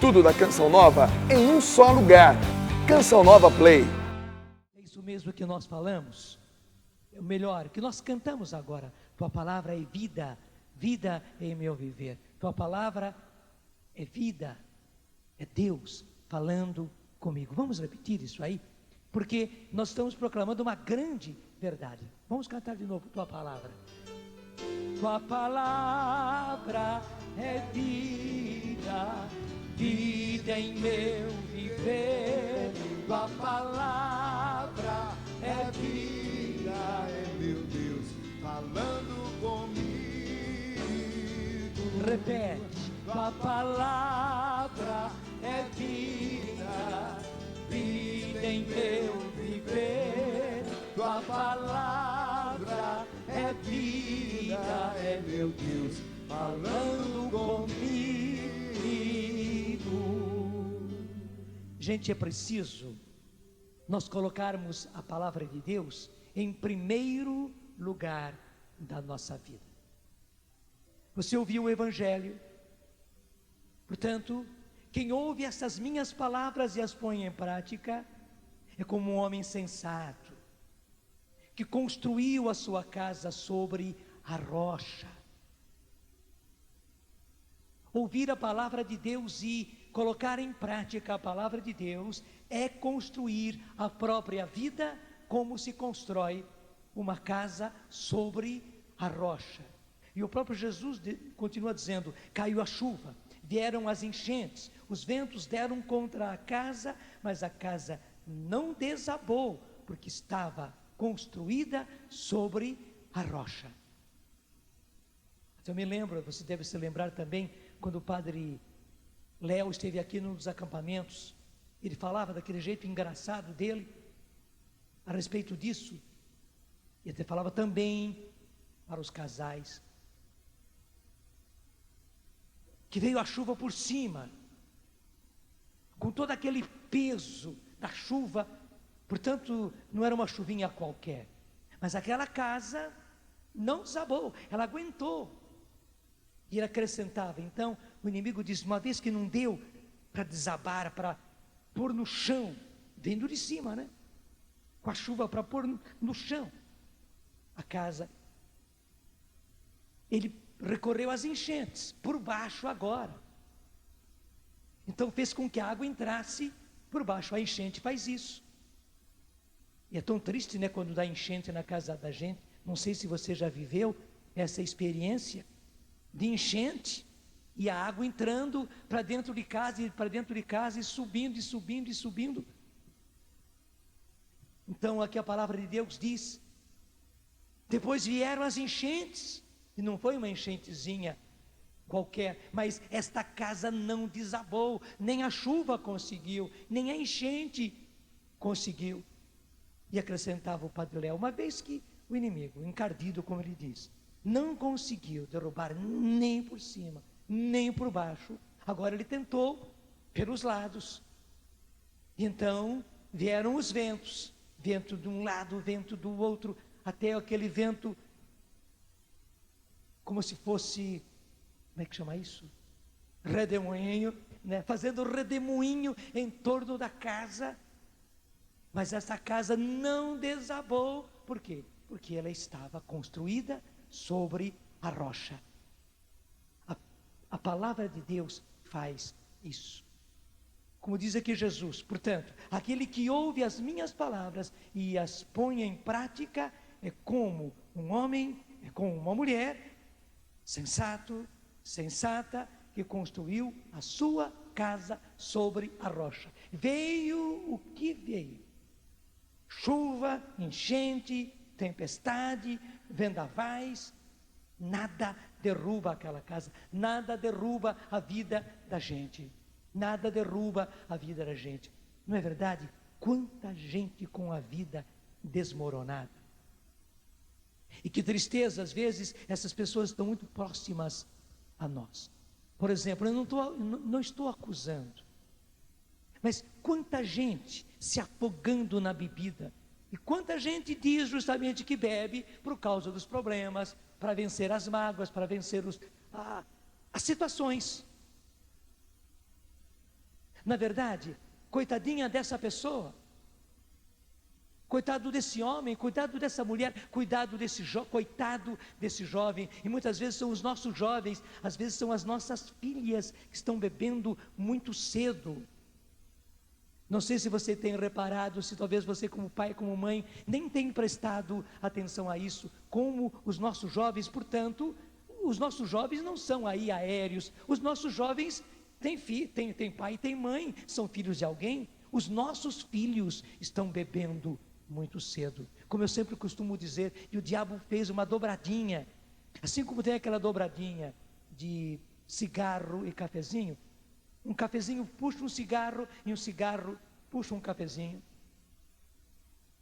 tudo da Canção Nova em um só lugar. Canção Nova Play. É isso mesmo que nós falamos. É o melhor, que nós cantamos agora. Tua palavra é vida, vida é meu viver. Tua palavra é vida, é Deus falando comigo. Vamos repetir isso aí? Porque nós estamos proclamando uma grande verdade. Vamos cantar de novo, tua palavra. Tua palavra é vida, vida em meu viver. Tua palavra é vida, é meu Deus falando comigo. Repete, tua palavra é vida, vida em meu viver. Tua palavra é vida, é meu Deus falando comigo. Gente, é preciso nós colocarmos a palavra de Deus em primeiro lugar da nossa vida. Você ouviu o Evangelho, portanto, quem ouve essas minhas palavras e as põe em prática, é como um homem sensato, que construiu a sua casa sobre a rocha. Ouvir a palavra de Deus e colocar em prática a palavra de Deus é construir a própria vida, como se constrói uma casa sobre a rocha. E o próprio Jesus continua dizendo: caiu a chuva, vieram as enchentes, os ventos deram contra a casa, mas a casa não desabou, porque estava construída sobre a rocha. Eu me lembro, você deve se lembrar também, quando o padre Léo esteve aqui num dos acampamentos, ele falava daquele jeito engraçado dele, a respeito disso, e até falava também para os casais, que veio a chuva por cima, com todo aquele peso da chuva, portanto, não era uma chuvinha qualquer, mas aquela casa não desabou, ela aguentou. E ele acrescentava, então, o inimigo diz, uma vez que não deu para desabar, para pôr no chão, vindo de cima, né? Com a chuva para pôr no chão, a casa, ele recorreu às enchentes, por baixo agora. Então fez com que a água entrasse por baixo, a enchente faz isso. E é tão triste, né, quando dá enchente na casa da gente. Não sei se você já viveu essa experiência de enchente, e a água entrando para dentro de casa, e subindo, e subindo, e subindo. Então aqui a palavra de Deus diz, depois vieram as enchentes, e não foi uma enchentezinha qualquer, mas esta casa não desabou, nem a chuva conseguiu, nem a enchente conseguiu. E acrescentava o padre Léo, uma vez que o inimigo, encardido como ele diz, não conseguiu derrubar nem por cima, nem por baixo, agora ele tentou pelos lados. E então vieram os ventos, vento de um lado, vento do outro, até aquele vento, como se fosse, como é que chama isso? Redemoinho, né? Fazendo redemoinho em torno da casa, mas essa casa não desabou. Por quê? Porque ela estava construída sobre a rocha. A palavra de Deus faz isso. Como diz aqui Jesus, portanto, aquele que ouve as minhas palavras e as põe em prática, é como um homem, é como uma mulher, sensato, sensata, que construiu a sua casa sobre a rocha. Veio o que veio. Chuva, enchente, tempestade, vendavais, nada derruba aquela casa, nada derruba a vida da gente, nada derruba a vida da gente. Não é verdade? Quanta gente com a vida desmoronada. E que tristeza, às vezes, essas pessoas estão muito próximas a nós. Por exemplo, eu não estou acusando, mas quanta gente se afogando na bebida, e quanta gente diz justamente que bebe por causa dos problemas, para vencer as mágoas, para vencer as situações. Na verdade, coitadinha dessa pessoa, coitado desse homem, coitado dessa mulher, coitado desse jovem. E muitas vezes são os nossos jovens, às vezes são as nossas filhas que estão bebendo muito cedo. Não sei se você tem reparado, se talvez você como pai, como mãe, nem tem prestado atenção a isso, como os nossos jovens, portanto, os nossos jovens não são aí aéreos, os nossos jovens têm pai e têm mãe, são filhos de alguém. Os nossos filhos estão bebendo muito cedo, como eu sempre costumo dizer, e o diabo fez uma dobradinha, assim como tem aquela dobradinha de cigarro e cafezinho, um cafezinho puxa um cigarro, e um cigarro puxa um cafezinho.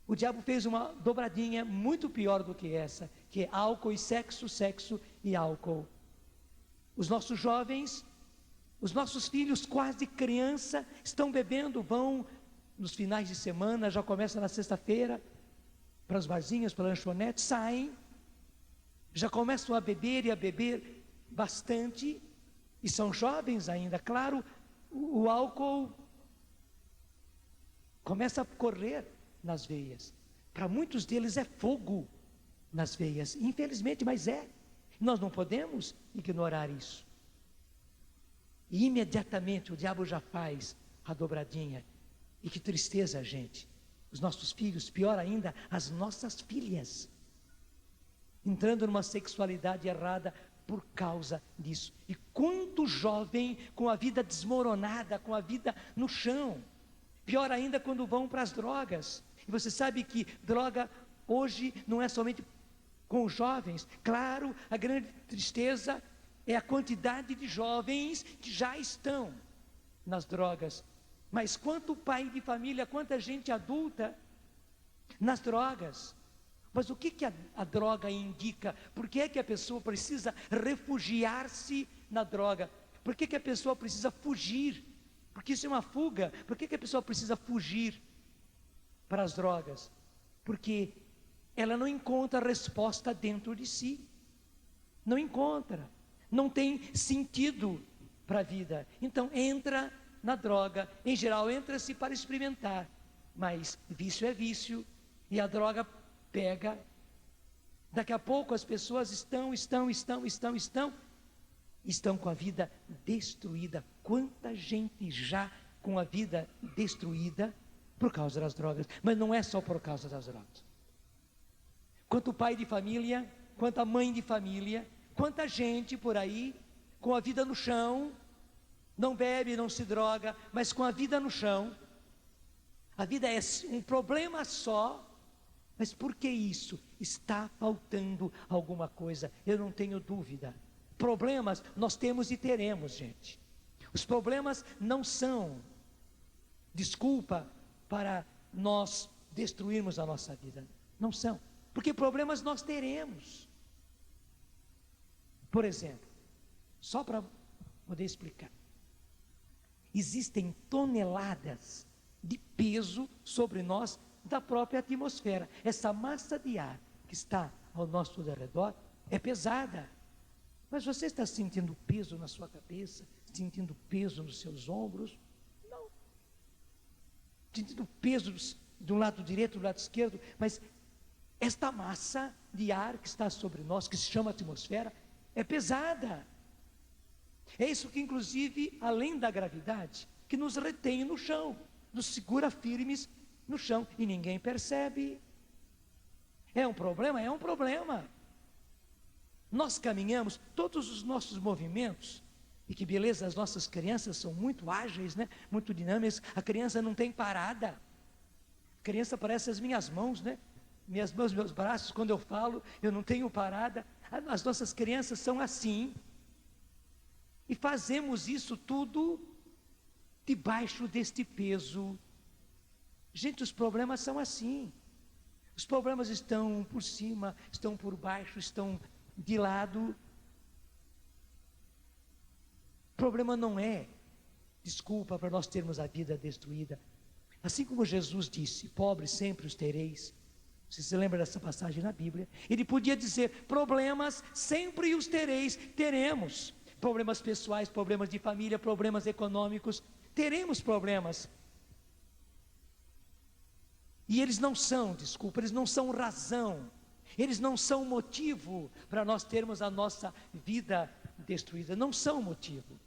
O diabo fez uma dobradinha muito pior do que essa, que é álcool e sexo, sexo e álcool. Os nossos jovens, os nossos filhos quase criança, estão bebendo, vão nos finais de semana, já começa na sexta-feira, para os barzinhos, para a lanchonete, saem, já começam a beber e a beber bastante, e são jovens ainda, claro, o álcool começa a correr nas veias, para muitos deles é fogo nas veias, infelizmente, mas é, nós não podemos ignorar isso, e imediatamente o diabo já faz a dobradinha. E que tristeza, gente, os nossos filhos, pior ainda, as nossas filhas, entrando numa sexualidade errada por causa disso. E quanto jovem com a vida desmoronada, com a vida no chão, pior ainda quando vão para as drogas. E você sabe que droga hoje não é somente com os jovens, claro, a grande tristeza é a quantidade de jovens que já estão nas drogas. Mas quanto pai de família, quanta gente adulta nas drogas. Mas o que a droga indica? Por que é que a pessoa precisa refugiar-se na droga? Por que a pessoa precisa fugir? Porque isso é uma fuga. Por que a pessoa precisa fugir para as drogas? Porque ela não encontra resposta dentro de si. Não encontra. Não tem sentido para a vida. Então entra na droga, em geral entra-se para experimentar, mas vício é vício, e a droga pega, daqui a pouco as pessoas estão com a vida destruída. Quanta gente já com a vida destruída por causa das drogas, mas não é só por causa das drogas. Quanto pai de família, quanta mãe de família, quanta gente por aí com a vida no chão, não bebe, não se droga, mas com a vida no chão. A vida é um problema só, mas por que isso? Está faltando alguma coisa, eu não tenho dúvida. Problemas nós temos e teremos, gente. Os problemas não são desculpa para nós destruirmos a nossa vida, não são, porque problemas nós teremos. Por exemplo, só para poder explicar, existem toneladas de peso sobre nós da própria atmosfera. Essa massa de ar que está ao nosso redor é pesada. Mas você está sentindo peso na sua cabeça? Sentindo peso nos seus ombros? Não. Sentindo peso de um lado direito, do lado esquerdo? Mas esta massa de ar que está sobre nós, que se chama atmosfera, é pesada. É isso que inclusive, além da gravidade, que nos retém no chão, nos segura firmes no chão, e ninguém percebe. É um problema? É um problema. Nós caminhamos, todos os nossos movimentos, e que beleza, as nossas crianças são muito ágeis, né? Muito dinâmicas. A criança não tem parada. A criança parece as minhas mãos, né? Minhas mãos, meus braços, quando eu falo, eu não tenho parada. As nossas crianças são assim. E fazemos isso tudo debaixo deste peso. Gente, os problemas são assim. Os problemas estão por cima, estão por baixo, estão de lado. O problema não é desculpa para nós termos a vida destruída. Assim como Jesus disse, pobres sempre os tereis. Você se lembra dessa passagem na Bíblia? Ele podia dizer, problemas sempre os tereis, teremos. Problemas pessoais, problemas de família, problemas econômicos, teremos problemas. E eles não são, eles não são razão, eles não são motivo para nós termos a nossa vida destruída, não são motivo.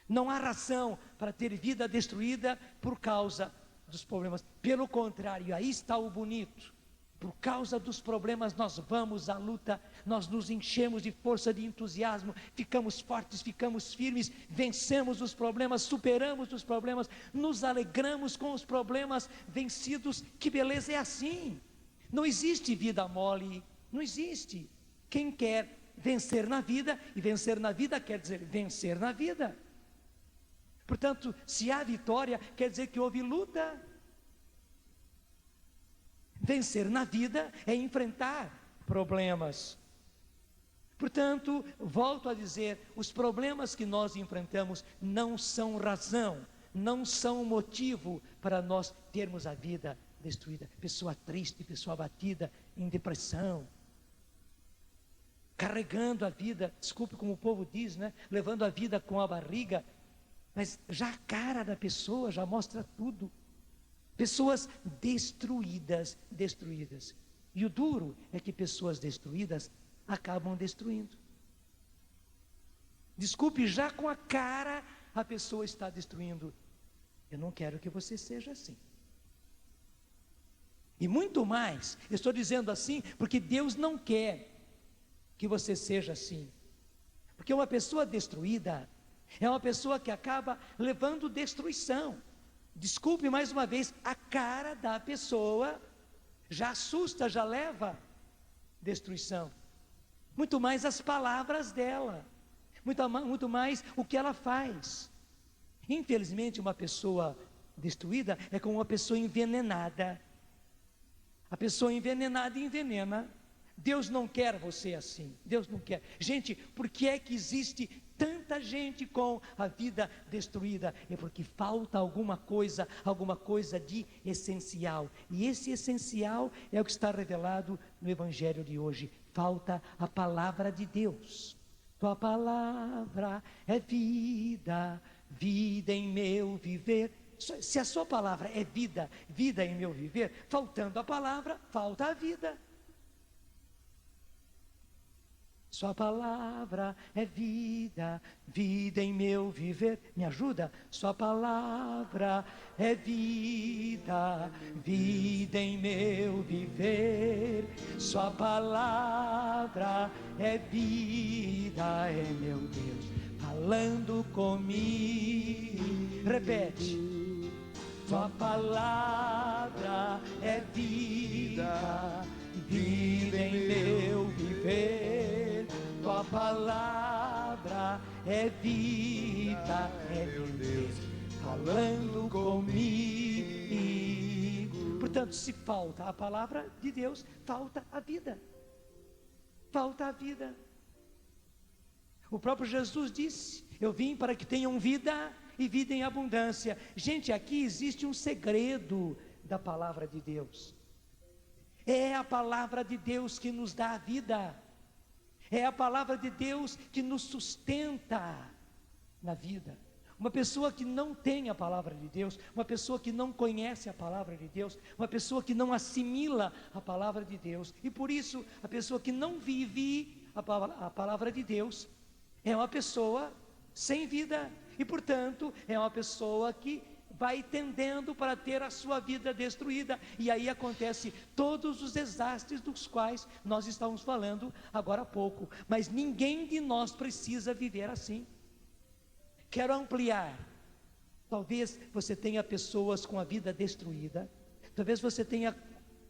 Não há razão para ter vida destruída por causa dos problemas. Pelo contrário, aí está o bonito. Por causa dos problemas nós vamos à luta, nós nos enchemos de força, de entusiasmo, ficamos fortes, ficamos firmes, vencemos os problemas, superamos os problemas, nos alegramos com os problemas vencidos. Que beleza é assim! Não existe vida mole, não existe. Quem quer vencer na vida, e vencer na vida quer dizer vencer na vida. Portanto, se há vitória, quer dizer que houve luta. Vencer na vida é enfrentar problemas. Portanto, volto a dizer, os problemas que nós enfrentamos não são razão, não são motivo para nós termos a vida destruída. Pessoa triste, pessoa abatida, em depressão, carregando a vida, desculpe como o povo diz, né? Levando a vida com a barriga, mas já a cara da pessoa já mostra tudo. Pessoas destruídas. E o duro é que pessoas destruídas acabam destruindo. Desculpe, já com a cara a pessoa está destruindo. Eu não quero que você seja assim. E muito mais, eu estou dizendo assim porque Deus não quer que você seja assim. Porque uma pessoa destruída é uma pessoa que acaba levando destruição. Desculpe mais uma vez, a cara da pessoa já assusta, já leva destruição. Muito mais as palavras dela, muito mais o que ela faz. Infelizmente, uma pessoa destruída é como uma pessoa envenenada. A pessoa envenenada envenena. Deus não quer você assim, Deus não quer. Gente, por que é que existe tanta gente com a vida destruída? É porque falta alguma coisa de essencial. E esse essencial é o que está revelado no Evangelho de hoje. Falta a palavra de Deus. Tua palavra é vida, vida em meu viver. Se a sua palavra é vida, vida em meu viver, faltando a palavra, falta a vida. Sua palavra é vida, vida em meu viver. Me ajuda? Sua palavra é vida, vida em meu viver. Sua palavra é vida, é meu Deus falando comigo. Repete. Sua palavra é vida, vida em meu viver. Tua palavra é vida, é meu Deus falando comigo. Portanto, se falta a palavra de Deus, falta a vida. Falta a vida. O próprio Jesus disse: eu vim para que tenham vida e vida em abundância. Gente, aqui existe um segredo da palavra de Deus. É a palavra de Deus que nos dá a vida. É a palavra de Deus que nos sustenta na vida. Uma pessoa que não tem a palavra de Deus, uma pessoa que não conhece a palavra de Deus, uma pessoa que não assimila a palavra de Deus, e por isso a pessoa que não vive a palavra de Deus, é uma pessoa sem vida, e portanto é uma pessoa que vai tendendo para ter a sua vida destruída, e aí acontece todos os desastres dos quais nós estávamos falando agora há pouco. Mas ninguém de nós precisa viver assim. Quero ampliar. Talvez você tenha pessoas com a vida destruída, talvez você tenha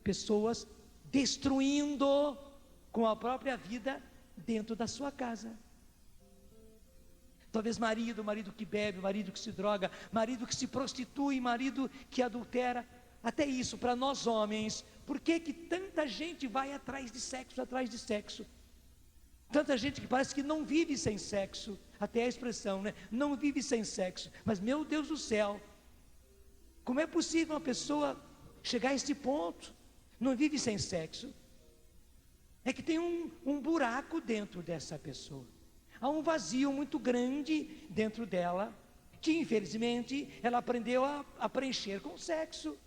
pessoas destruindo com a própria vida dentro da sua casa. Talvez marido que bebe, marido que se droga, marido que se prostitui, marido que adultera. Até isso, para nós homens, por que tanta gente vai atrás de sexo? Tanta gente que parece que não vive sem sexo, até a expressão, né? Não vive sem sexo. Mas meu Deus do céu, como é possível uma pessoa chegar a este ponto? Não vive sem sexo? É que tem um buraco dentro dessa pessoa. Há um vazio muito grande dentro dela, que infelizmente ela aprendeu a preencher com sexo.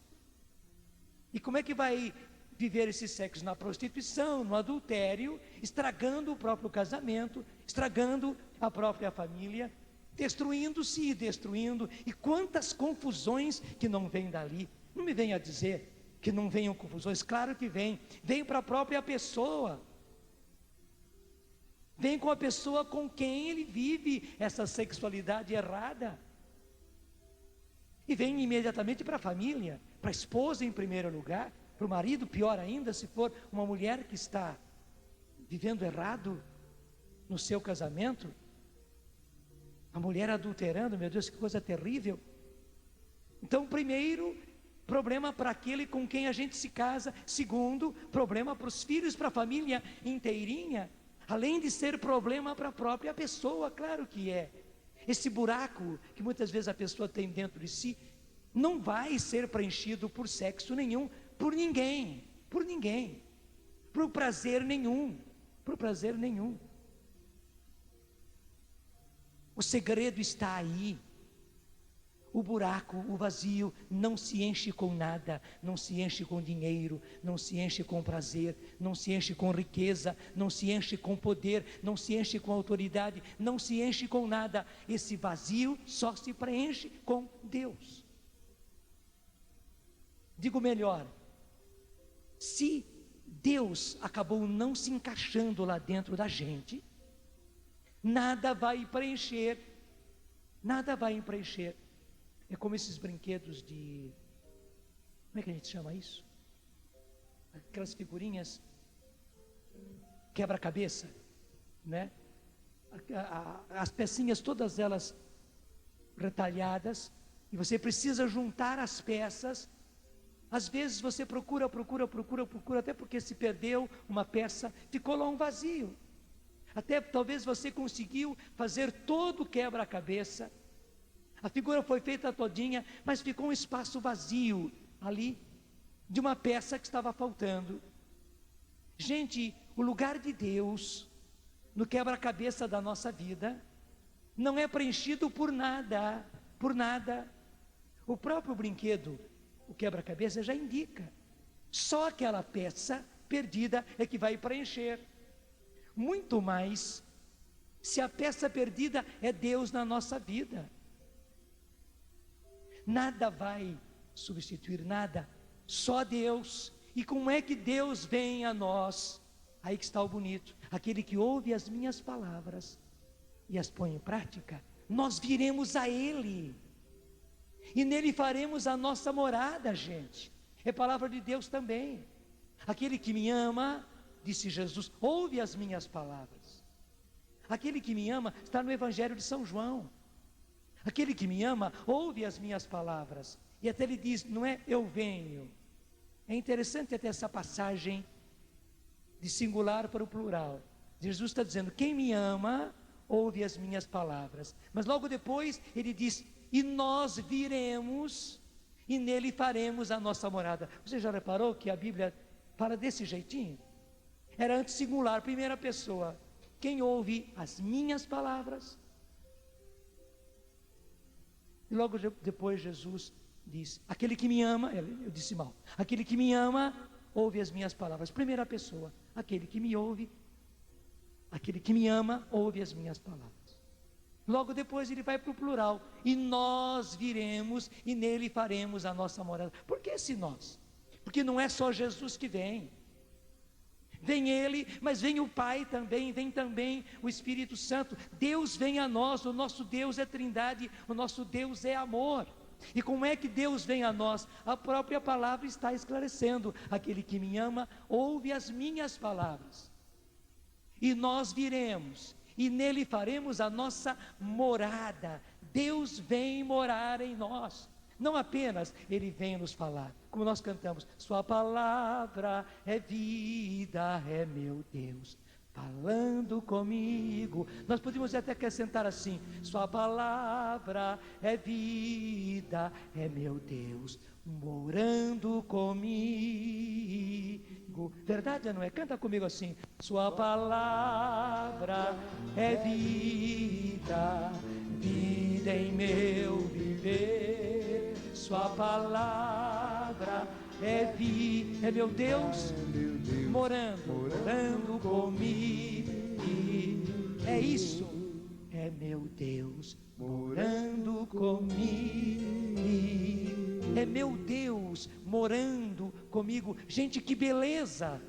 E como é que vai viver esse sexo? Na prostituição, no adultério, estragando o próprio casamento, estragando a própria família, destruindo-se e destruindo. E quantas confusões que não vêm dali. Não me venha dizer que não venham confusões, claro que vem para a própria pessoa. Vem com a pessoa com quem ele vive essa sexualidade errada. E vem imediatamente para a família, para a esposa em primeiro lugar, para o marido, pior ainda, se for uma mulher que está vivendo errado no seu casamento. A mulher adulterando, meu Deus, que coisa terrível. Então, primeiro, problema para aquele com quem a gente se casa. Segundo, problema para os filhos, para a família inteirinha. Além de ser problema para a própria pessoa, claro que é. Esse buraco que muitas vezes a pessoa tem dentro de si, não vai ser preenchido por sexo nenhum, por ninguém, por prazer nenhum. O segredo está aí. O buraco, o vazio, não se enche com nada, não se enche com dinheiro, não se enche com prazer, não se enche com riqueza, não se enche com poder, não se enche com autoridade, não se enche com nada. Esse vazio só se preenche com Deus. Digo melhor, se Deus acabou não se encaixando lá dentro da gente, nada vai preencher. É como esses brinquedos de... Como é que a gente chama isso? Aquelas figurinhas quebra-cabeça, né? As pecinhas todas elas retalhadas, e você precisa juntar as peças. Às vezes você procura, até porque se perdeu uma peça, ficou lá um vazio. Até talvez você conseguiu fazer todo o quebra-cabeça, a figura foi feita todinha, mas ficou um espaço vazio ali, de uma peça que estava faltando. Gente, o lugar de Deus, no quebra-cabeça da nossa vida, não é preenchido por nada. O próprio brinquedo, o quebra-cabeça já indica, só aquela peça perdida é que vai preencher. Muito mais, se a peça perdida é Deus na nossa vida. Nada vai substituir nada, só Deus. E como é que Deus vem a nós? Aí que está o bonito. Aquele que ouve as minhas palavras e as põe em prática, nós viremos a Ele, e nele faremos a nossa morada, gente. É palavra de Deus também. Aquele que me ama, disse Jesus, ouve as minhas palavras. Aquele que me ama, está no Evangelho de São João. Aquele que me ama, ouve as minhas palavras. E até ele diz, não é eu venho. É interessante até essa passagem de singular para o plural. Jesus está dizendo, quem me ama, ouve as minhas palavras. Mas logo depois ele diz, e nós viremos, e nele faremos a nossa morada. Você já reparou que a Bíblia fala desse jeitinho? Era antes singular, primeira pessoa. Quem ouve as minhas palavras. E logo depois Jesus diz, aquele que me ama, eu disse mal, aquele que me ama, ouve as minhas palavras. Primeira pessoa, aquele que me ouve, aquele que me ama, ouve as minhas palavras. Logo depois ele vai para o plural, e nós viremos, e nele faremos a nossa morada. Por que esse nós? Porque não é só Jesus que vem. Vem Ele, mas vem o Pai também, vem também o Espírito Santo. Deus vem a nós, o nosso Deus é Trindade, o nosso Deus é amor. E como é que Deus vem a nós? A própria palavra está esclarecendo, aquele que me ama, ouve as minhas palavras. E nós viremos, e nele faremos a nossa morada. Deus vem morar em nós. Não apenas Ele vem nos falar, como nós cantamos, sua palavra é vida, é meu Deus, falando comigo. Nós podemos até acrescentar assim, sua palavra é vida, é meu Deus, morando comigo. Verdade, não é? Canta comigo assim, sua palavra é vida, vida vida em meu viver. Sua palavra é meu Deus morando comigo. É isso, é meu Deus morando comigo. É meu Deus morando comigo. Gente, que beleza!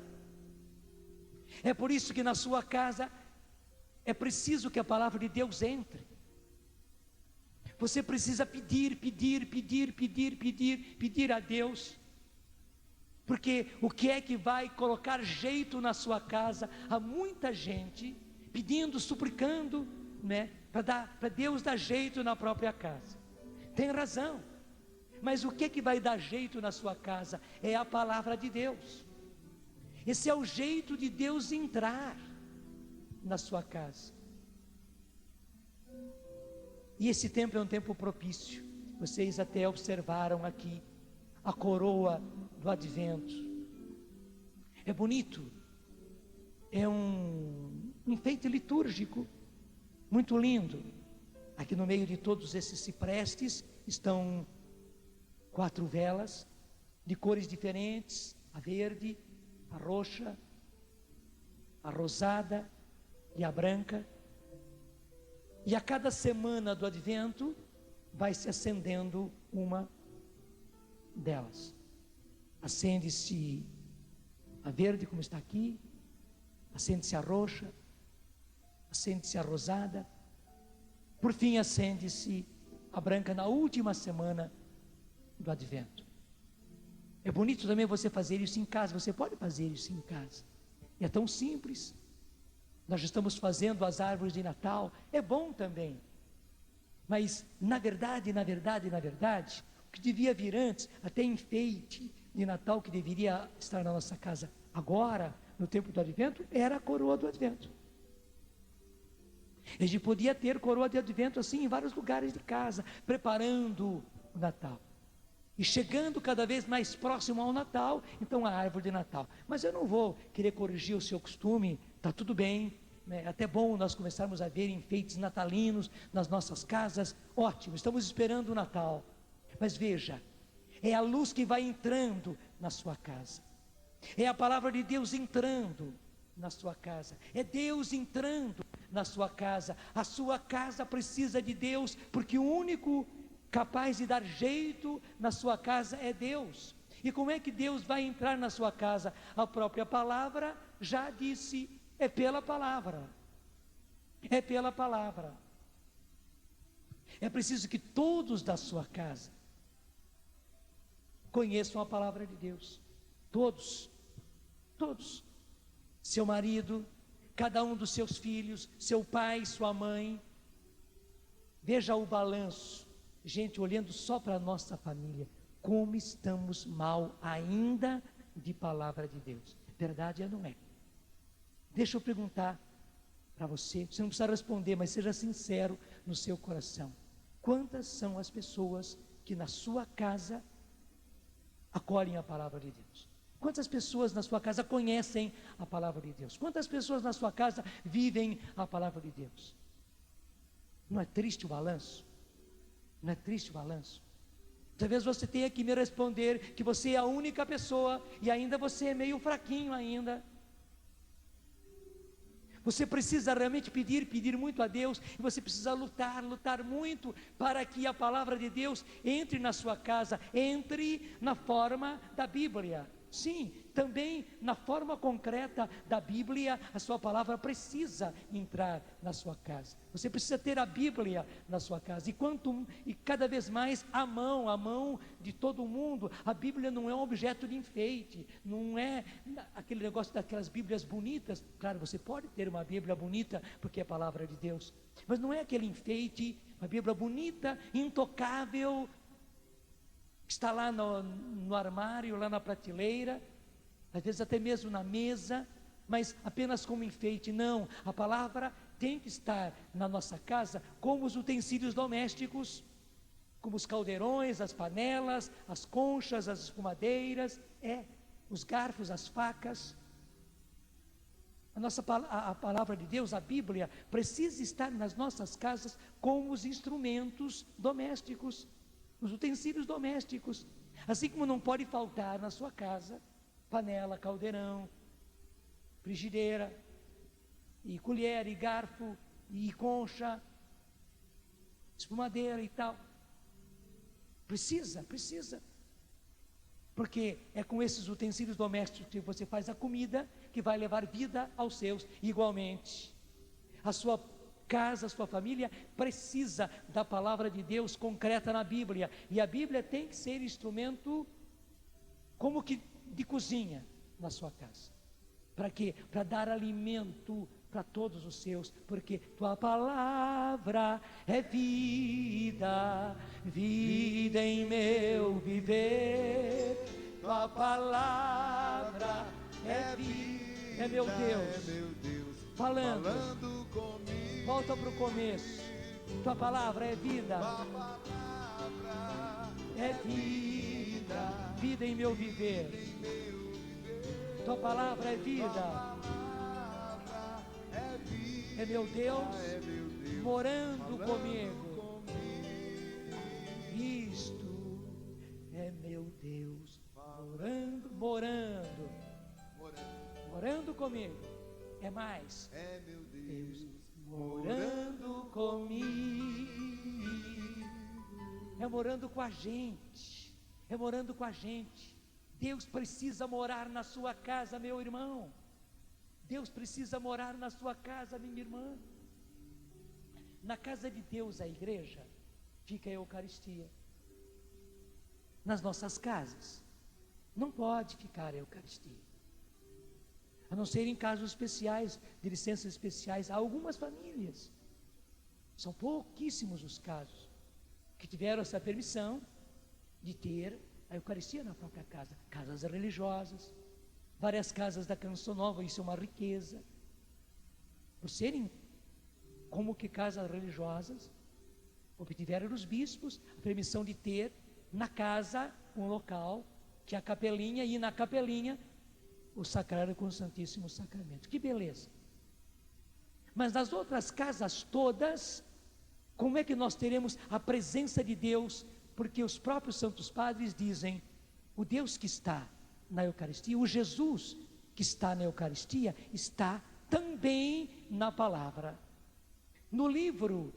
É por isso que na sua casa é preciso que a palavra de Deus entre. Você precisa pedir a Deus. Porque o que é que vai colocar jeito na sua casa? Há muita gente pedindo, suplicando, né, para Deus dar jeito na própria casa. Tem razão. Mas o que é que vai dar jeito na sua casa? É a palavra de Deus. Esse é o jeito de Deus entrar na sua casa. E esse tempo é um tempo propício. Vocês até observaram aqui a coroa do advento. É bonito. É um enfeite litúrgico muito lindo. Aqui no meio de todos esses ciprestes estão 4 velas de cores diferentes: a verde, a roxa, a rosada e a branca. E a cada semana do advento vai se acendendo uma delas. Acende-se a verde, como está aqui, acende-se a roxa, acende-se a rosada, por fim acende-se a branca na última semana do advento. É bonito também você fazer isso em casa. Você pode fazer isso em casa. É tão simples. Nós estamos fazendo as árvores de Natal. É bom também. Mas na verdade, o que devia vir antes, até enfeite de Natal que deveria estar na nossa casa agora, no tempo do advento, era a coroa do advento. A gente podia ter coroa de advento assim em vários lugares de casa, preparando o Natal. E chegando cada vez mais próximo ao Natal, então a árvore de Natal. Mas eu não vou querer corrigir o seu costume, está tudo bem, né? Até bom nós começarmos a ver enfeites natalinos nas nossas casas, ótimo, estamos esperando o Natal. Mas veja, é a luz que vai entrando na sua casa, é a palavra de Deus entrando na sua casa, é Deus entrando na sua casa. A sua casa precisa de Deus, porque o único capaz de dar jeito na sua casa é Deus. E como é que Deus vai entrar na sua casa? A própria palavra já disse, é pela palavra. É pela palavra. É preciso que todos da sua casa conheçam a palavra de Deus. Todos. Seu marido, cada um dos seus filhos, seu pai, sua mãe. Veja o balanço. Gente, olhando só para a nossa família, como estamos mal ainda de palavra de Deus. Verdade é ou não é? Deixa eu perguntar para você, você não precisa responder, mas seja sincero no seu coração. Quantas são as pessoas que na sua casa acolhem a palavra de Deus? Quantas pessoas na sua casa conhecem a palavra de Deus? Quantas pessoas na sua casa vivem a palavra de Deus? Não é triste o balanço? Não é triste o balanço? Talvez você tenha que me responder que você é a única pessoa e ainda você é meio fraquinho ainda. Você precisa realmente pedir muito a Deus, e você precisa lutar muito para que a palavra de Deus entre na sua casa, entre na forma da Bíblia. Sim, também na forma concreta da Bíblia, a sua palavra precisa entrar na sua casa. Você precisa ter a Bíblia na sua casa. E cada vez mais à mão de todo mundo. A Bíblia não é um objeto de enfeite, não é aquele negócio daquelas Bíblias bonitas. Claro, você pode ter uma Bíblia bonita porque é a palavra de Deus, mas não é aquele enfeite, uma Bíblia bonita, intocável, está lá no armário, lá na prateleira, às vezes até mesmo na mesa, mas apenas como enfeite. Não, a palavra tem que estar na nossa casa como os utensílios domésticos, como os caldeirões, as panelas, as conchas, as espumadeiras, os garfos, as facas. A palavra de Deus, a Bíblia, precisa estar nas nossas casas como os instrumentos domésticos, os utensílios domésticos. Assim como não pode faltar na sua casa panela, caldeirão, frigideira, e colher, e garfo, e concha, espumadeira e tal. Precisa. Porque é com esses utensílios domésticos que você faz a comida que vai levar vida aos seus. Igualmente, a sua casa, a sua família precisa da palavra de Deus concreta na Bíblia. E a Bíblia tem que ser instrumento como que de cozinha na sua casa. Para quê? Para dar alimento para todos os seus, porque tua palavra é vida, vida em meu viver. Tua palavra é vida, é meu Deus, falando comigo. Volta para o começo. Tua palavra é vida, Tua palavra é vida, vida em meu viver. Tua palavra é vida. É meu Deus morando comigo. Isto é meu Deus morando comigo. É mais. É meu Deus morando comigo. É morando com a gente. É morando com a gente. Deus precisa morar na sua casa, meu irmão. Deus precisa morar na sua casa, minha irmã. Na casa de Deus, a igreja, fica a Eucaristia. Nas nossas casas, não pode ficar a Eucaristia. A não ser em casos especiais, de licenças especiais. Há algumas famílias, são pouquíssimos os casos, que tiveram essa permissão de ter a Eucaristia na própria casa. Casas religiosas, várias casas da Canção Nova, isso é uma riqueza, por serem como que casas religiosas, obtiveram os bispos a permissão de ter na casa um local, que é a capelinha, e na capelinha o sacrário com o Santíssimo Sacramento. Que beleza! Mas nas outras casas todas, como é que nós teremos a presença de Deus? Porque os próprios santos padres dizem, o Deus que está na Eucaristia, o Jesus que está na Eucaristia, está também na palavra, no livro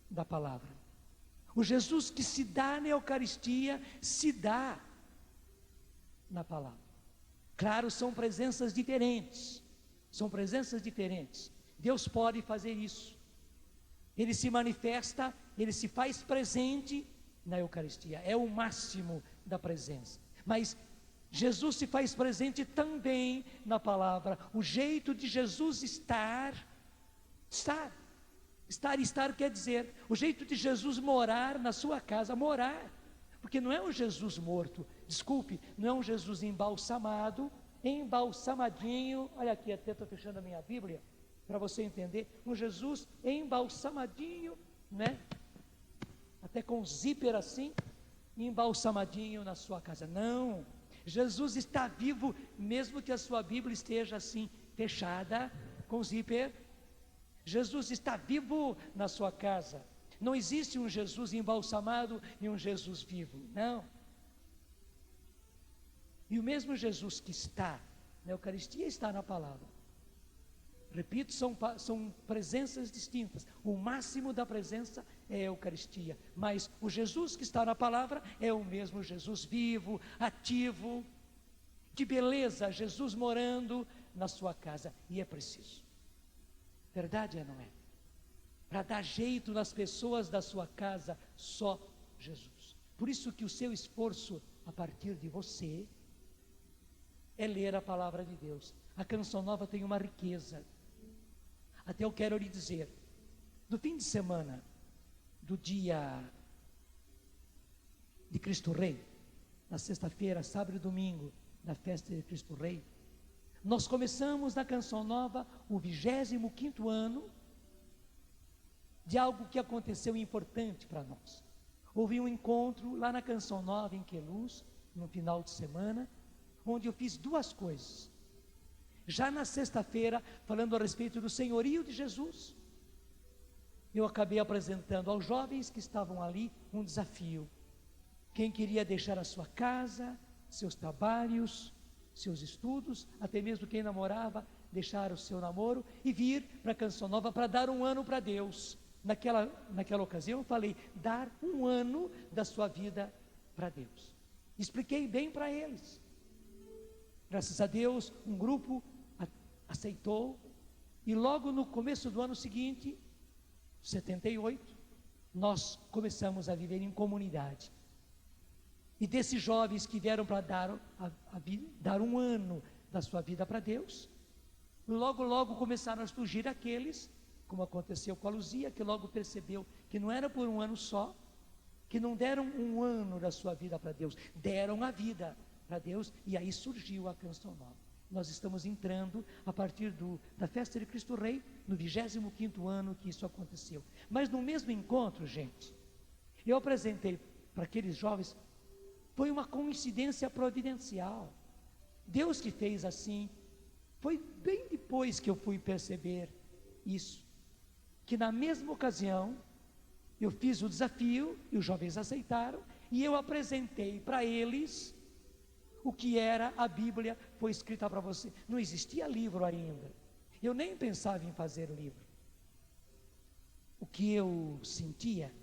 da palavra. O Jesus que se dá na Eucaristia, se dá na palavra. Claro, são presenças diferentes, Deus pode fazer isso. Ele se manifesta, ele se faz presente na Eucaristia, é o máximo da presença. Mas Jesus se faz presente também na palavra. O jeito de Jesus estar quer dizer, o jeito de Jesus morar na sua casa, porque não é um Jesus morto, não é um Jesus embalsamadinho, olha aqui, até estou fechando a minha Bíblia, para você entender, um Jesus embalsamadinho, né? Até com zíper assim, embalsamadinho na sua casa. Não, Jesus está vivo, mesmo que a sua Bíblia esteja assim, fechada, com zíper. Jesus está vivo na sua casa. Não existe um Jesus embalsamado e um Jesus vivo, não. E o mesmo Jesus que está na Eucaristia está na palavra. Repito, são presenças distintas. O máximo da presença é a Eucaristia, mas o Jesus que está na palavra é o mesmo Jesus vivo, ativo. Que beleza, Jesus morando na sua casa. E é preciso, verdade é, não é? Para dar jeito nas pessoas da sua casa, só Jesus. Por isso que o seu esforço a partir de você é ler a palavra de Deus. A Canção Nova tem uma riqueza. Até eu quero lhe dizer, no fim de semana, do dia de Cristo Rei, na sexta-feira, sábado e domingo, da festa de Cristo Rei, nós começamos na Canção Nova o 25º ano de algo que aconteceu importante para nós. Houve um encontro lá na Canção Nova, em Queluz, no final de semana, onde eu fiz duas coisas. já na sexta-feira, falando a respeito do senhorio de Jesus, eu acabei apresentando aos jovens que estavam ali um desafio. Quem queria deixar a sua casa, seus trabalhos, seus estudos, até mesmo quem namorava, deixar o seu namoro e vir para a Canção Nova para dar um ano para Deus. Naquela ocasião eu falei, dar um ano da sua vida para Deus. Expliquei bem para eles. Graças a Deus, um grupo aceitou, e logo no começo do ano seguinte, 78, nós começamos a viver em comunidade. E desses jovens que vieram para dar um ano da sua vida para Deus, logo começaram a surgir aqueles, como aconteceu com a Luzia, que logo percebeu que não era por um ano só, que não deram um ano da sua vida para Deus, deram a vida para Deus, e aí surgiu a Canção Nova. Nós estamos entrando a partir da festa de Cristo Rei, no 25º ano que isso aconteceu. Mas no mesmo encontro, gente, eu apresentei para aqueles jovens, foi uma coincidência providencial. Deus que fez assim. Foi bem depois que eu fui perceber isso, que na mesma ocasião, eu fiz o desafio, e os jovens aceitaram, e eu apresentei para eles o que era a Bíblia foi escrita para você. Não existia livro ainda, eu nem pensava em fazer livro. O que eu sentia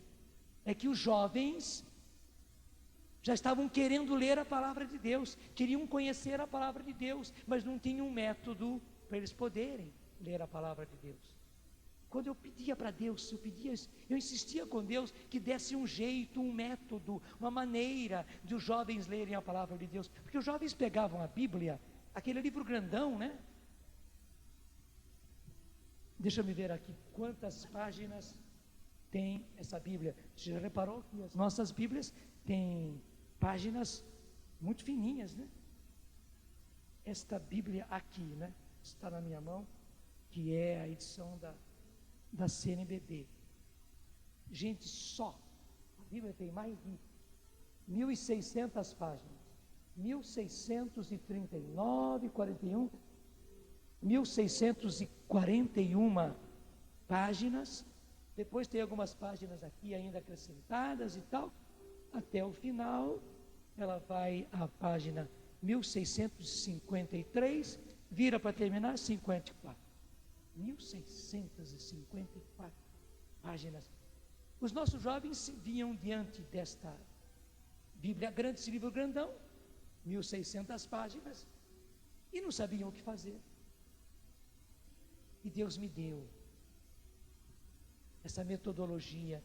é que os jovens já estavam querendo ler a palavra de Deus, queriam conhecer a palavra de Deus, mas não tinham um método para eles poderem ler a palavra de Deus. Quando eu pedia para Deus, eu insistia com Deus que desse um jeito, um método, uma maneira de os jovens lerem a palavra de Deus, porque os jovens pegavam a Bíblia, aquele livro grandão, né? Deixa eu ver aqui, quantas páginas tem essa Bíblia? Você já reparou que as nossas Bíblias têm páginas muito fininhas, né? Esta Bíblia aqui, né? Está na minha mão, que é a edição da CNBB. Gente, só a Bíblia tem mais de 1.600 páginas. 1.639, 41, 1.641 páginas. Depois tem algumas páginas aqui ainda acrescentadas e tal. Até o final, ela vai à página 1653, vira para terminar 54. 1654 páginas. Os nossos jovens se vinham diante desta Bíblia grande, esse livro grandão, 1.600 páginas, e não sabiam o que fazer. E Deus me deu essa metodologia,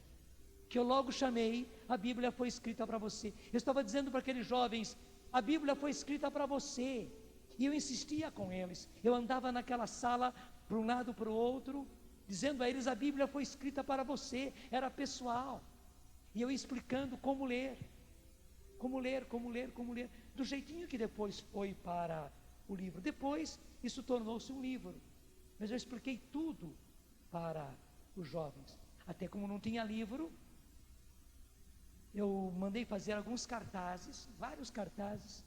que eu logo chamei, a Bíblia foi escrita para você. Eu estava dizendo para aqueles jovens, a Bíblia foi escrita para você, e eu insistia com eles. Eu andava naquela sala, para um lado, para o outro, dizendo a eles, a Bíblia foi escrita para você, era pessoal, e eu explicando como ler, do jeitinho que depois foi para o livro. Depois, isso tornou-se um livro, mas eu expliquei tudo para os jovens. Até como não tinha livro, eu mandei fazer alguns cartazes, vários cartazes,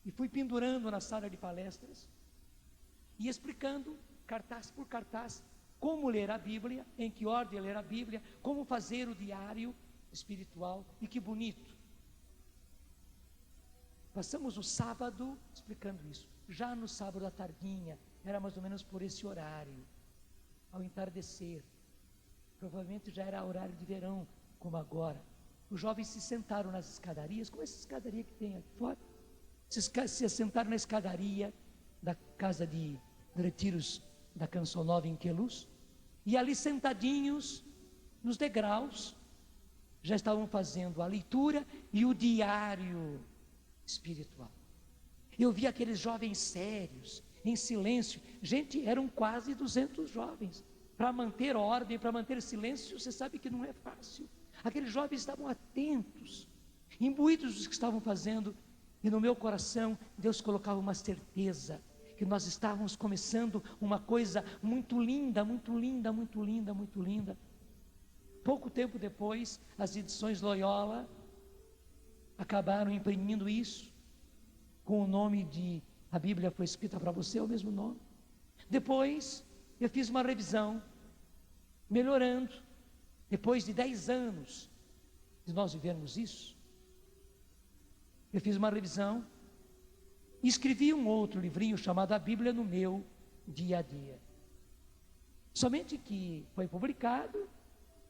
e fui pendurando na sala de palestras, e explicando, cartaz por cartaz, como ler a Bíblia, em que ordem ler a Bíblia, como fazer o diário espiritual, e que bonito. Passamos o sábado explicando isso. Já no sábado à tardinha, era mais ou menos por esse horário, ao entardecer, provavelmente já era horário de verão, como agora. Os jovens se sentaram nas escadarias, como essa escadaria que tem aqui fora, se assentaram na escadaria da casa de retiros da Canção Nova em Queluz, e ali sentadinhos nos degraus, já estavam fazendo a leitura e o diário espiritual. Eu vi aqueles jovens sérios, em silêncio. Gente, eram quase 200 jovens. Para manter ordem, para manter silêncio, você sabe que não é fácil. Aqueles jovens estavam atentos, imbuídos dos que estavam fazendo, e no meu coração Deus colocava uma certeza, que nós estávamos começando uma coisa muito linda, muito linda, muito linda, muito linda. Pouco tempo depois, as edições Loyola acabaram imprimindo isso, com o nome de A Bíblia foi escrita para você, é o mesmo nome. Depois, eu fiz uma revisão, melhorando. Depois de 10 anos de nós vivermos isso, eu fiz uma revisão e escrevi um outro livrinho chamado A Bíblia no Meu Dia a Dia. Somente que foi publicado,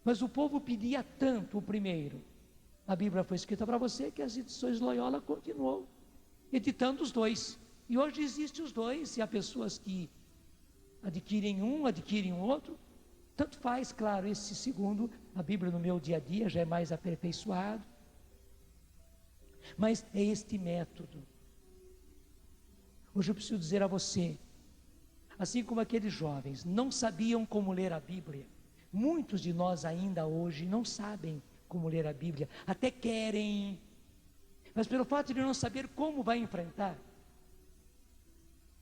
mas o povo pedia tanto o primeiro. A Bíblia foi escrita para você, que as edições Loyola continuou editando os dois. E hoje existem os dois, e há pessoas que adquirem um, adquirem o outro. Tanto faz, claro, esse segundo, a Bíblia no Meu Dia a Dia, já é mais aperfeiçoado. Mas é este método. Hoje eu preciso dizer a você, assim como aqueles jovens não sabiam como ler a Bíblia, muitos de nós ainda hoje não sabem como ler a Bíblia, até querem, mas pelo fato de não saber como vai enfrentar,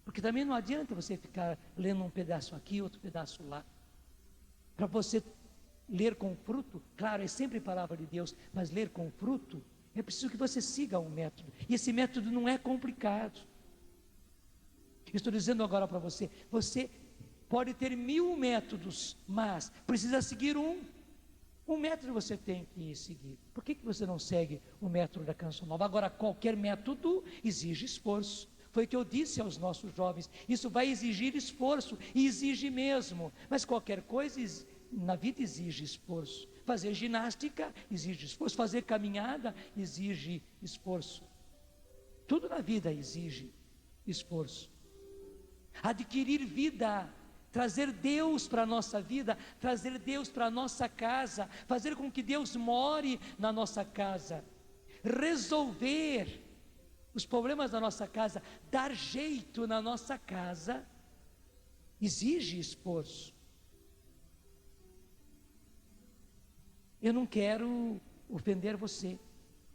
porque também não adianta você ficar lendo um pedaço aqui, outro pedaço lá. Para você ler com fruto, claro, é sempre palavra de Deus, mas ler com fruto, é preciso que você siga um método, e esse método não é complicado. Estou dizendo agora para você, você pode ter 1000 métodos, mas precisa seguir um método você tem que seguir. Por que você não segue o método da Canção Nova? Agora, qualquer método exige esforço. Foi o que eu disse aos nossos jovens, isso vai exigir esforço, e exige mesmo, mas qualquer coisa na vida exige esforço. Fazer ginástica exige esforço, fazer caminhada exige esforço. Tudo na vida exige esforço. Adquirir vida, trazer Deus para a nossa vida, trazer Deus para a nossa casa, fazer com que Deus more na nossa casa, resolver os problemas da nossa casa, dar jeito na nossa casa, exige esforço. Eu não quero ofender você,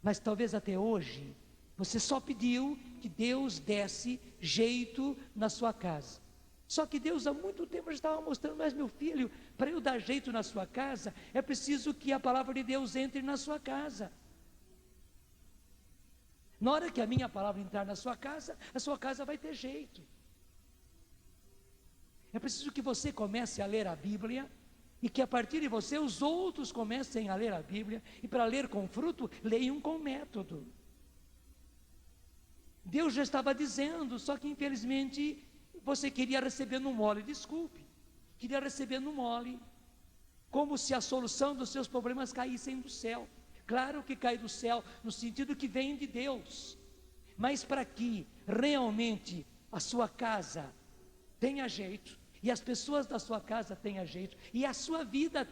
mas talvez até hoje você só pediu que Deus desse jeito na sua casa. Só que Deus há muito tempo já estava mostrando, mas meu filho, para eu dar jeito na sua casa, é preciso que a palavra de Deus entre na sua casa. Na hora que a minha palavra entrar na sua casa, a sua casa vai ter jeito. É preciso que você comece a ler a Bíblia, e que a partir de você os outros comecem a ler a Bíblia, e para ler com fruto, leiam com método. Deus já estava dizendo, só que infelizmente você queria receber no mole, desculpe, queria receber no mole, como se a solução dos seus problemas caíssem do céu. Claro que cai do céu, no sentido que vem de Deus, mas para que realmente a sua casa tenha jeito, e as pessoas da sua casa tenham jeito, e a sua vida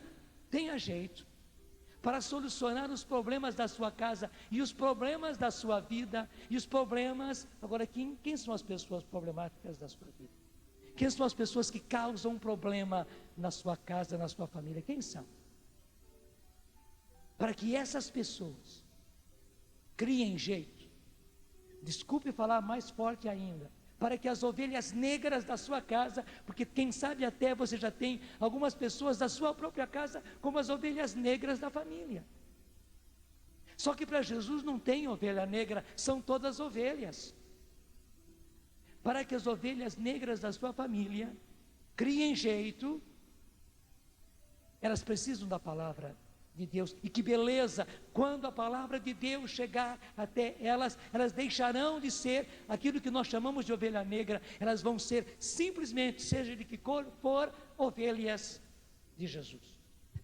tenha jeito, para solucionar os problemas da sua casa, e os problemas da sua vida, e os problemas, agora quem são as pessoas problemáticas da sua vida? Quem são as pessoas que causam um problema na sua casa, na sua família? Quem são? Para que essas pessoas criem jeito, desculpe falar mais forte ainda, para que as ovelhas negras da sua casa, porque quem sabe até você já tem algumas pessoas da sua própria casa como as ovelhas negras da família. Só que para Jesus não tem ovelha negra, são todas ovelhas. Para que as ovelhas negras da sua família criem jeito, elas precisam da palavra de Deus. E que beleza, quando a palavra de Deus chegar até elas, elas deixarão de ser aquilo que nós chamamos de ovelha negra, elas vão ser simplesmente, seja de que cor for, ovelhas de Jesus.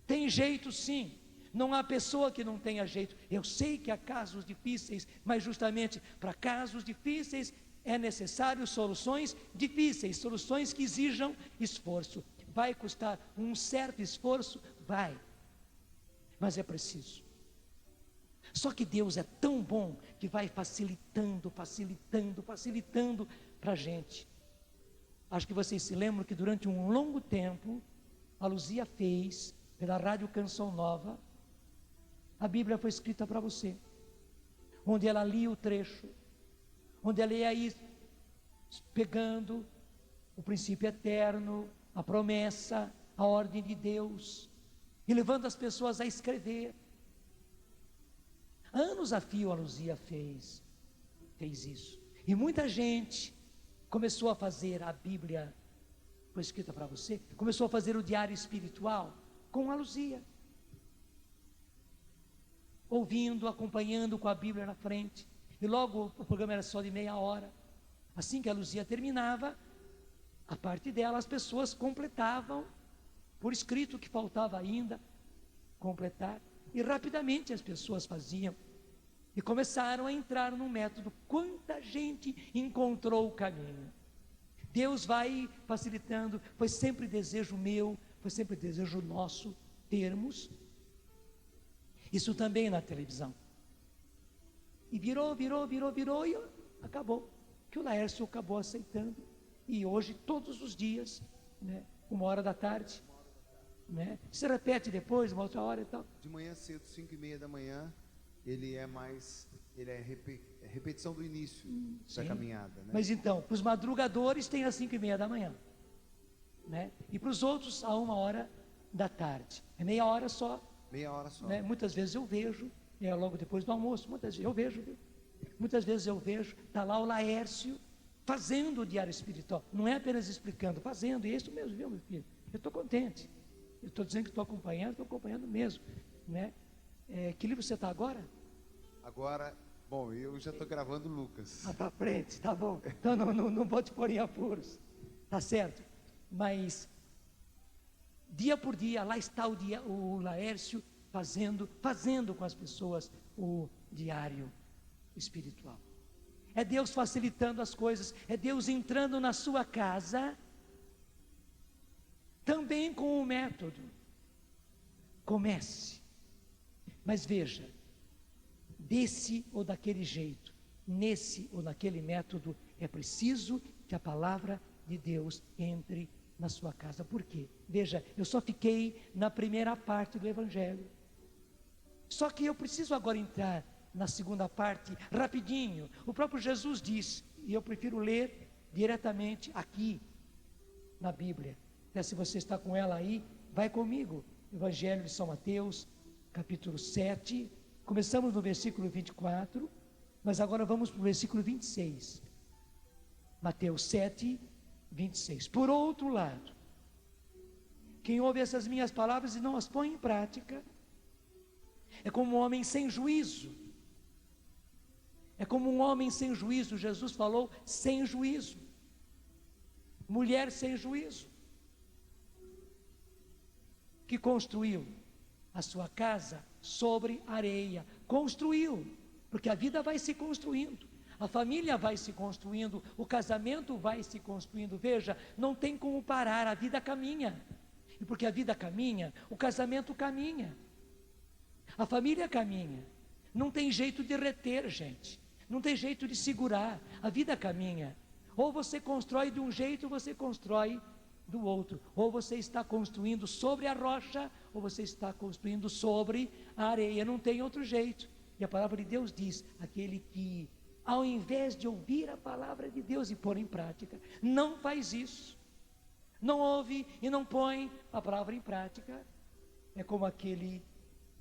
Tem jeito sim, não há pessoa que não tenha jeito. Eu sei que há casos difíceis, mas justamente para casos difíceis é necessário soluções difíceis, soluções que exijam esforço. Vai custar um certo esforço? Vai. Mas é preciso. Só que Deus é tão bom que vai facilitando para a gente. Acho que vocês se lembram que durante um longo tempo a Luzia fez pela Rádio Canção Nova, a Bíblia foi escrita para você, onde ela lia o trecho, onde ela ia ir pegando o princípio eterno, a promessa, a ordem de Deus, e levando as pessoas a escrever. Anos a fio a Luzia fez isso, e muita gente começou a fazer a Bíblia, foi escrita para você, começou a fazer o diário espiritual com a Luzia. Ouvindo, acompanhando com a Bíblia na frente. E logo o programa era só de meia hora. Assim que a Luzia terminava, a parte dela, as pessoas completavam, por escrito, o que faltava ainda completar. E rapidamente as pessoas faziam. E começaram a entrar no método. Quanta gente encontrou o caminho. Deus vai facilitando. Foi sempre desejo meu, foi sempre desejo nosso termos isso também na televisão. E virou e acabou. Que o Laércio acabou aceitando. E hoje, todos os dias, né, 1h da tarde, né, se repete depois, uma outra hora e tal. De manhã cedo, 5h30 da manhã, ele é repetição do início da caminhada. Né? Mas então, para os madrugadores tem às 5h30 da manhã. Né? E para os outros, a 1h da tarde. É meia hora só. Meia hora só. Né? Muitas vezes eu vejo, logo depois do almoço, muitas vezes eu vejo, está lá o Laércio fazendo o diário espiritual, não é apenas explicando, fazendo, e é isso mesmo, viu, meu filho? Eu estou contente, eu estou dizendo que estou acompanhando mesmo, né? Que livro você está agora? Agora, bom, eu já estou gravando Lucas. Para frente, tá bom, então não vou te pôr em apuros, tá certo, mas dia por dia, lá está o Laércio fazendo com as pessoas o diário espiritual. É Deus facilitando as coisas, é Deus entrando na sua casa, também com o método. Comece, mas veja, desse ou daquele jeito, nesse ou naquele método, é preciso que a palavra de Deus entre na sua casa. Por quê? Veja, eu só fiquei na primeira parte do Evangelho. Só que eu preciso agora entrar na segunda parte, rapidinho. O próprio Jesus diz, e eu prefiro ler diretamente aqui na Bíblia. Se você está com ela aí, vai comigo. Evangelho de São Mateus, capítulo 7. Começamos no versículo 24, mas agora vamos para o versículo 26. Mateus 7, 26. Por outro lado, quem ouve essas minhas palavras e não as põe em prática, é como um homem sem juízo. É como um homem sem juízo. Jesus falou sem juízo. Mulher sem juízo, que construiu a sua casa sobre areia. Construiu, porque a vida vai se construindo. A família vai se construindo, o casamento vai se construindo. Veja, não tem como parar, a vida caminha. E porque a vida caminha, o casamento caminha. A família caminha. Não tem jeito de reter, gente. Não tem jeito de segurar. A vida caminha. Ou você constrói de um jeito, ou você constrói do outro. Ou você está construindo sobre a rocha, ou você está construindo sobre a areia. Não tem outro jeito. E a palavra de Deus diz, aquele que, ao invés de ouvir a palavra de Deus e pôr em prática, não faz isso, não ouve e não põe a palavra em prática, é como aquele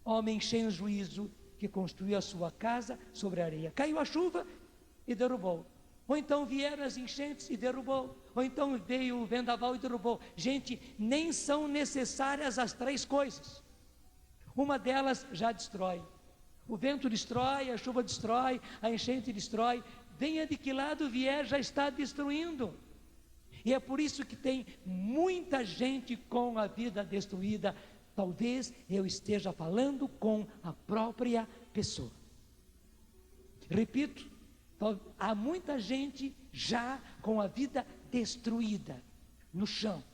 homem sem juízo que construiu a sua casa sobre a areia. Caiu a chuva e derrubou, ou então vieram as enchentes e derrubou, ou então veio o vendaval e derrubou. Gente, nem são necessárias as três coisas, uma delas já destrói. O vento destrói, a chuva destrói, a enchente destrói. Venha de que lado vier, já está destruindo. E é por isso que tem muita gente com a vida destruída. Talvez eu esteja falando com a própria pessoa. Repito, há muita gente já com a vida destruída no chão.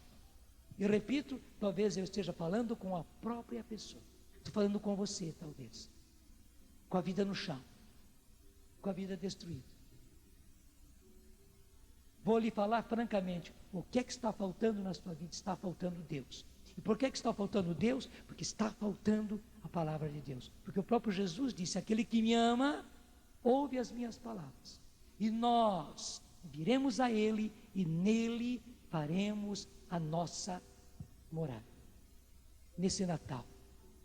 E repito, talvez eu esteja falando com a própria pessoa. Estou falando com você, talvez. Com a vida no chão, com a vida destruída. Vou lhe falar francamente, o que é que está faltando na sua vida? Está faltando Deus. E por que está faltando Deus? Porque está faltando a palavra de Deus. Porque o próprio Jesus disse, aquele que me ama, ouve as minhas palavras. E nós viremos a Ele e nele faremos a nossa morada. Nesse Natal,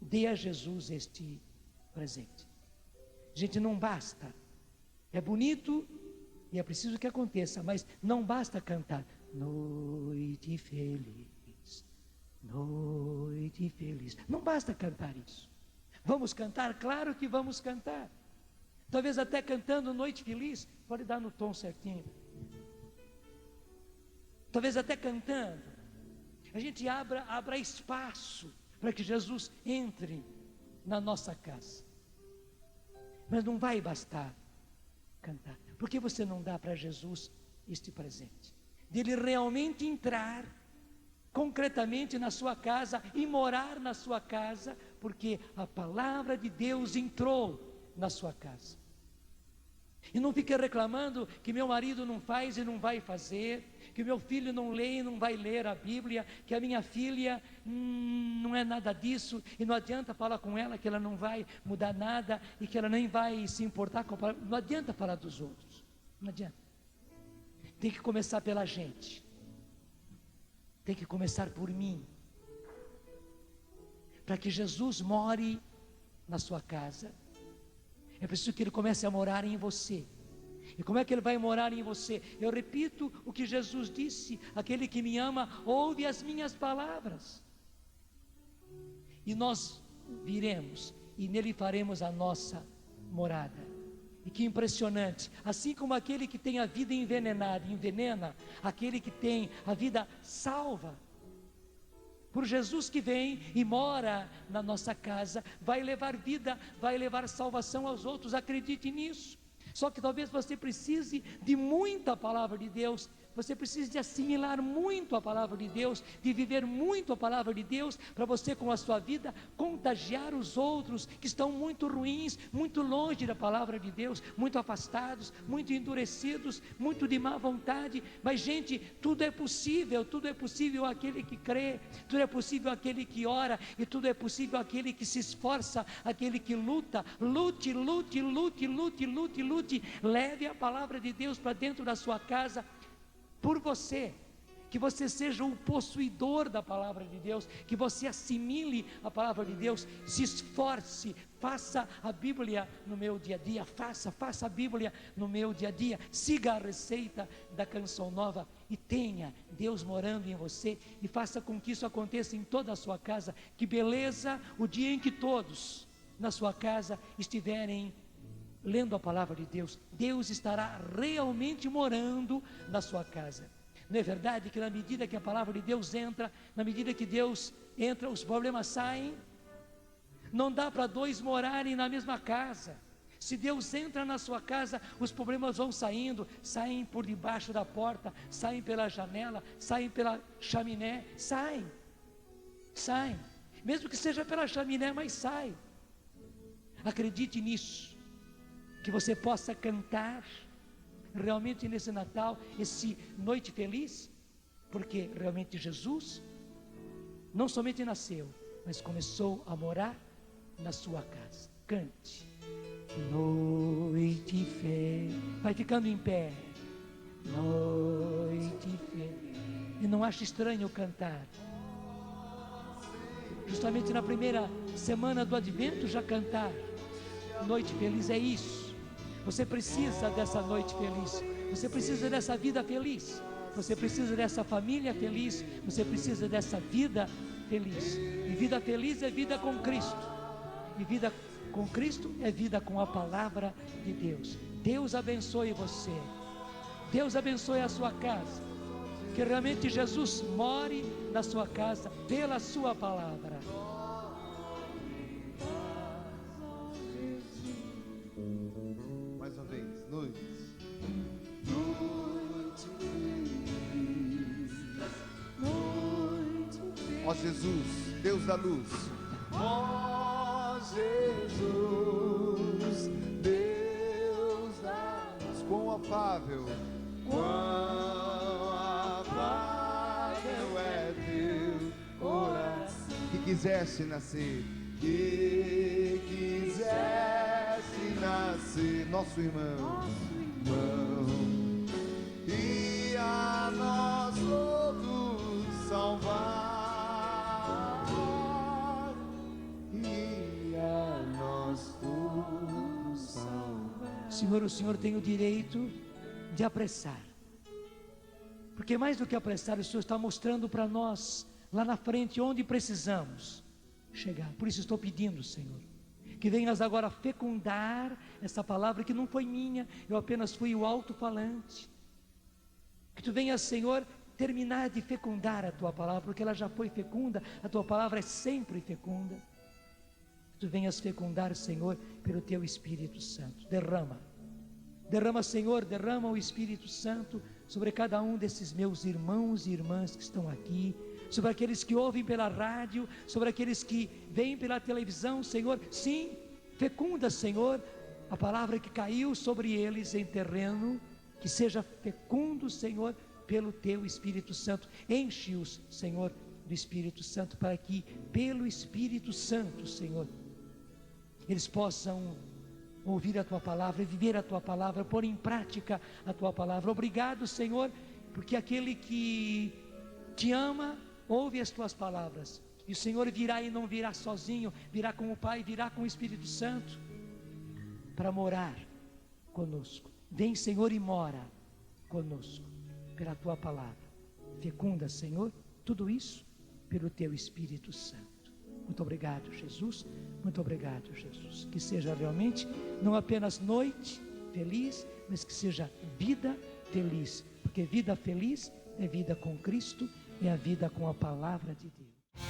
dê a Jesus este presente. Gente, não basta, é bonito E é preciso que aconteça, mas não basta cantar. Noite feliz, noite feliz. Não basta cantar isso. Vamos cantar? Claro que vamos cantar. Talvez até cantando Noite Feliz, pode dar no tom certinho. Talvez até cantando, a gente abra espaço para que Jesus entre na nossa casa. Mas não vai bastar cantar. Por que você não dá para Jesus este presente? Dele realmente entrar concretamente na sua casa e morar na sua casa, porque a palavra de Deus entrou na sua casa. E não fique reclamando que meu marido não faz e não vai fazer, que meu filho não lê e não vai ler a Bíblia, que a minha filha não é nada disso, e não adianta falar com ela que ela não vai mudar nada, e que ela nem vai se importar com a palavra. Não adianta falar dos outros, não adianta. Tem que começar pela gente, tem que começar por mim, para que Jesus more na sua casa. É preciso que Ele comece a morar em você. E como é que Ele vai morar em você? Eu repito o que Jesus disse: aquele que me ama, ouve as minhas palavras. E nós viremos, e nele faremos a nossa morada. E que impressionante, assim como aquele que tem a vida envenenada, envenena, aquele que tem a vida salva, por Jesus que vem e mora na nossa casa, vai levar vida, vai levar salvação aos outros, acredite nisso. Só que talvez você precise de muita palavra de Deus, você precisa de assimilar muito a palavra de Deus, de viver muito a palavra de Deus, para você com a sua vida contagiar os outros que estão muito ruins, muito longe da palavra de Deus, muito afastados, muito endurecidos, muito de má vontade. Mas gente, tudo é possível àquele que crê, tudo é possível àquele que ora, e tudo é possível àquele que se esforça, àquele que luta. Lute, leve a palavra de Deus para dentro da sua casa, por você, que você seja o possuidor da palavra de Deus, que você assimile a palavra de Deus, se esforce, faça a Bíblia no meu dia a dia, faça a Bíblia no meu dia a dia, siga a receita da canção nova e tenha Deus morando em você, e faça com que isso aconteça em toda a sua casa. Que beleza o dia em que todos na sua casa estiverem lendo a palavra de Deus. Deus estará realmente morando na sua casa. Não é verdade que na medida que a palavra de Deus entra, na medida que Deus entra, os problemas saem? Não dá para dois morarem na mesma casa. Se Deus entra na sua casa, os problemas vão saindo, saem por debaixo da porta, saem pela janela, saem pela chaminé, saem, mesmo que seja pela chaminé, mas sai. Acredite nisso, que você possa cantar realmente nesse Natal, esse Noite Feliz, porque realmente Jesus não somente nasceu, mas começou a morar na sua casa. Cante. Noite feliz. Vai ficando em pé. Noite feliz. E não ache estranho cantar. Justamente na primeira semana do Advento já cantar Noite Feliz, é isso. Você precisa dessa noite feliz, você precisa dessa vida feliz, você precisa dessa família feliz, você precisa dessa vida feliz. E vida feliz é vida com Cristo, e vida com Cristo é vida com a palavra de Deus. Deus abençoe você, Deus abençoe a sua casa, que realmente Jesus more na sua casa pela sua palavra. Mais uma vez, noite. Ó Jesus, Deus da luz. Ó Jesus, Deus da luz. Quão afável, quão afável é teu coração. Que quisesse nascer, que quisesse nascer, nosso irmão, e a nós todos salvar, e a nós todos salvar. Senhor, o Senhor tem o direito de apressar. Porque mais do que apressar, o Senhor está mostrando para nós, lá na frente, onde precisamos chegar. Por isso estou pedindo, Senhor, que venhas agora fecundar essa palavra que não foi minha, eu apenas fui o alto-falante. Que tu venhas, Senhor, terminar de fecundar a tua palavra, porque ela já foi fecunda, a tua palavra é sempre fecunda. Que tu venhas fecundar, Senhor, pelo teu Espírito Santo. Derrama, Senhor, derrama o Espírito Santo sobre cada um desses meus irmãos e irmãs que estão aqui, sobre aqueles que ouvem pela rádio, sobre aqueles que veem pela televisão, Senhor. Sim, fecunda, Senhor, a palavra que caiu sobre eles em terreno, que seja fecundo, Senhor, pelo teu Espírito Santo. Enche-os, Senhor, do Espírito Santo, para que pelo Espírito Santo, Senhor, eles possam ouvir a tua palavra, viver a tua palavra, pôr em prática a tua palavra. Obrigado, Senhor, porque aquele que te ama ouve as tuas palavras, e o Senhor virá, e não virá sozinho, virá com o Pai, virá com o Espírito Santo para morar conosco. Vem, Senhor, e mora conosco pela tua palavra. Fecunda, Senhor, tudo isso pelo teu Espírito Santo. Muito obrigado, Jesus. Muito obrigado, Jesus. Que seja realmente não apenas noite feliz, mas que seja vida feliz, porque vida feliz é vida com Cristo, é a vida com a palavra de Deus.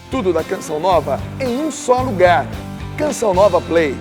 Tudo da Canção Nova em um só lugar. Canção Nova Play.